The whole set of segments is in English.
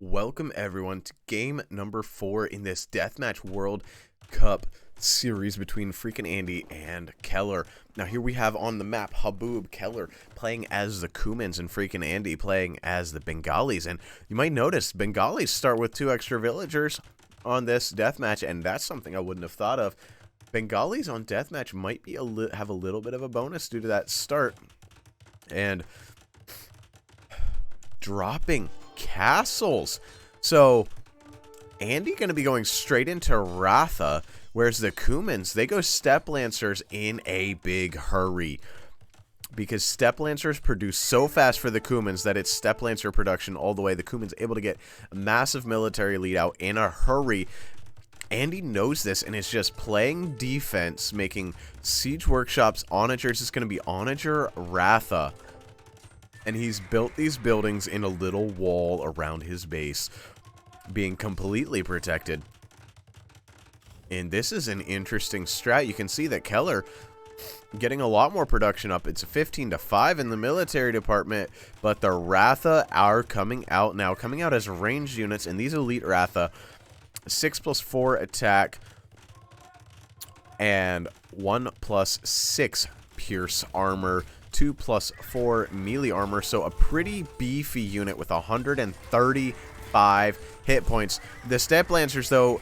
Welcome everyone to game number 4 in this Deathmatch World Cup series between FreakinAndy and Keller. Now here we have on the map Haboob, Keller playing as the Kumans and FreakinAndy playing as the Bengalis. And you might notice Bengalis start with 2 extra villagers on this deathmatch, and that's something I wouldn't have thought of. Bengalis on deathmatch might be have a little bit of a bonus due to that start. And dropping castles. So Andy gonna be going straight into Ratha, whereas the Kumans, they go Step Lancers in a big hurry, because Step Lancers produce so fast for the Kumans that it's Step Lancer production all the way. The Kumans able to get a massive military lead out in a hurry. Andy knows this and is just playing defense, making siege workshops. Onagers is going to be Onager Ratha. And he's built these buildings in a little wall around his base, being completely protected. And this is an interesting strat. You can see that Keller getting a lot more production up. It's a 15-5 in the military department, but the Ratha are coming out now, coming out as ranged units, and these elite Ratha, 6+4 attack and 1+6 pierce armor, 2+4 melee armor, so a pretty beefy unit with 135 hit points. The Step Lancers, though,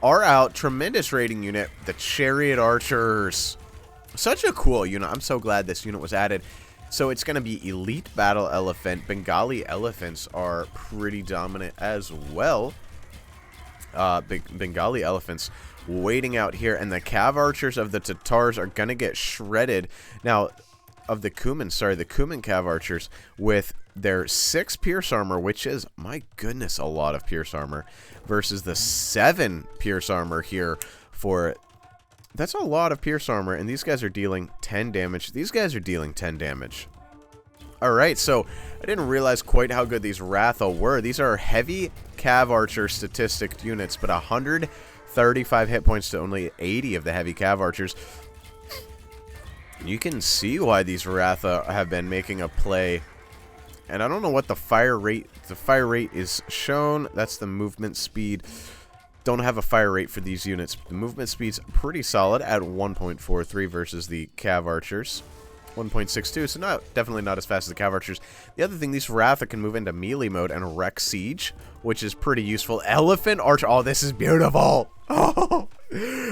are out. Tremendous rating unit. The Chariot Archers. Such a cool unit. I'm so glad this unit was added. So it's going to be Elite Battle Elephant. Bengali Elephants are pretty dominant as well. Bengali Elephants waiting out here. And the Cav Archers of the Tatars are going to get shredded. Now, of the Kuman, the Kuman Cav Archers with their 6 pierce armor, which is, my goodness, a lot of pierce armor, versus the 7 pierce armor here for, that's a lot of pierce armor, and these guys are dealing 10 damage. These guys are dealing 10 damage. Alright, so I didn't realize quite how good these Ratha were. These are heavy Cav Archer statistic units, but 135 hit points to only 80 of the heavy Cav Archers. You can see why these Ratha have been making a play. And I don't know what the fire rate is shown. That's the movement speed. Don't have a fire rate for these units. The movement speed's pretty solid at 1.43 versus the Cav Archers. 1.62, so definitely not as fast as the Cav Archers. The other thing, these Ratha can move into melee mode and wreck siege, which is pretty useful. Elephant Archer, oh, this is beautiful. Oh,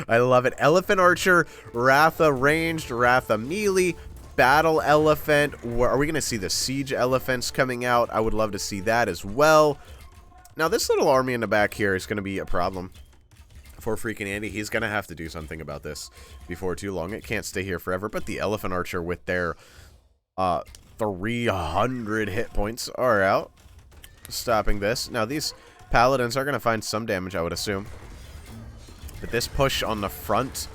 I love it. Elephant Archer, Ratha ranged, Ratha melee, Battle Elephant. Are we going to see the Siege Elephants coming out? I would love to see that as well. Now, this little army in the back here is going to be a problem for FreakinAndy. He's going to have to do something about this before too long. It can't stay here forever, but the Elephant Archer with their 300 hit points are out, stopping this. Now, these Paladins are going to find some damage, I would assume. But this push on the front,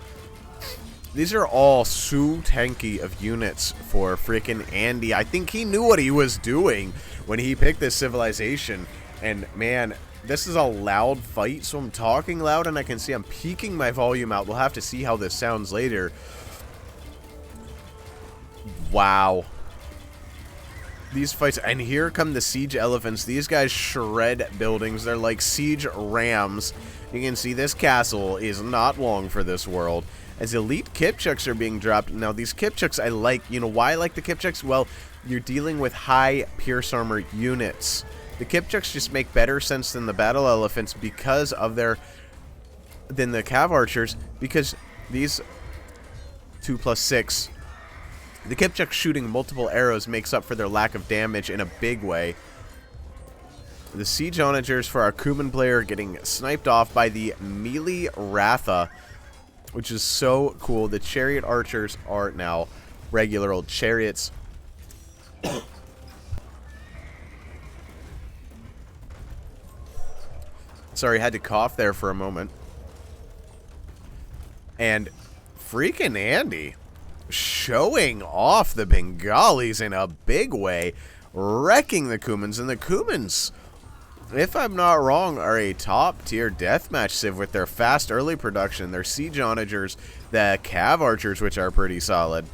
these are all so tanky of units for FreakinAndy. I think he knew what he was doing when he picked this civilization. And man, this is a loud fight, so I'm talking loud and I can see I'm peaking my volume out. We'll have to see how this sounds later. Wow. These fights, and here come the Siege Elephants. These guys shred buildings. They're like siege rams. You can see this castle is not long for this world. As elite Kipchuks are being dropped. Now, these Kipchuks I like. You know why I like the Kipchuks? Well, you're dealing with high pierce armor units. The Kipchuks just make better sense than the Battle Elephants because of than the Cav Archers, because these 2+6, the Kipchuks shooting multiple arrows makes up for their lack of damage in a big way. The Siege Onagers for our Kuman player getting sniped off by the melee Ratha, which is so cool. The Chariot Archers are now regular old chariots. Sorry, had to cough there for a moment. And FreakinAndy showing off the Bengalis in a big way, wrecking the Kumans. And the Kumans, if I'm not wrong, are a top-tier deathmatch civ with their fast early production, their Siege Onagers, the Cav Archers, which are pretty solid,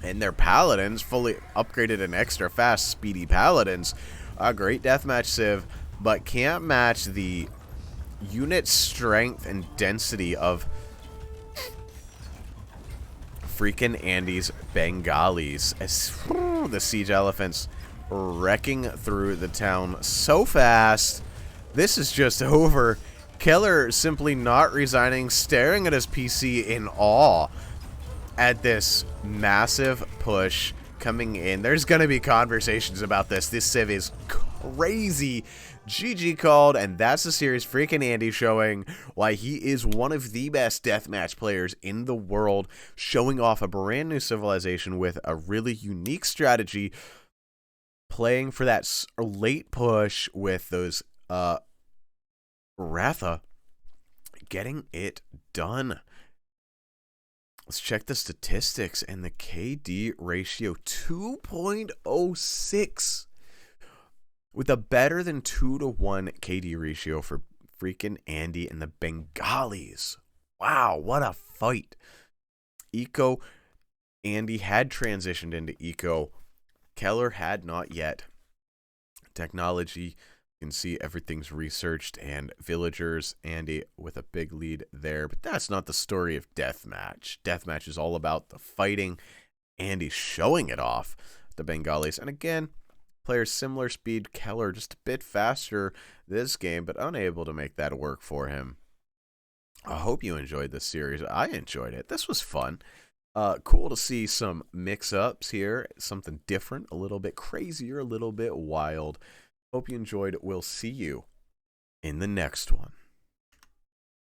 and their Paladins, fully upgraded and extra fast, speedy Paladins. A great deathmatch civ. but can't match the unit strength and density of FreakinAndy's Bengalis. As the siege elephants wrecking through the town so fast. This is just over. Keller simply not resigning, staring at his PC in awe at this massive push coming in. There's going to be conversations about this. This civ is crazy. GG called, and that's the series. FreakinAndy showing why he is one of the best deathmatch players in the world, showing off a brand new civilization with a really unique strategy, playing for that late push with those Ratha, getting it done. Let's check the statistics, and the KD ratio 2.06 with a better than 2-to-1 KD ratio for FreakinAndy and the Bengalis. Wow, what a fight. Eco, Andy had transitioned into Eco. Keller had not yet. Technology, you can see everything's researched, and villagers, Andy with a big lead there. But that's not the story of Deathmatch. Deathmatch is all about the fighting. Andy showing it off, the Bengalis. And again, players similar speed. Keller just a bit faster this game, but unable to make that work for him. I hope you enjoyed this series. I enjoyed it. This was fun. Cool to see some mix-ups here. Something different, a little bit crazier, a little bit wild. Hope you enjoyed. We'll see you in the next one.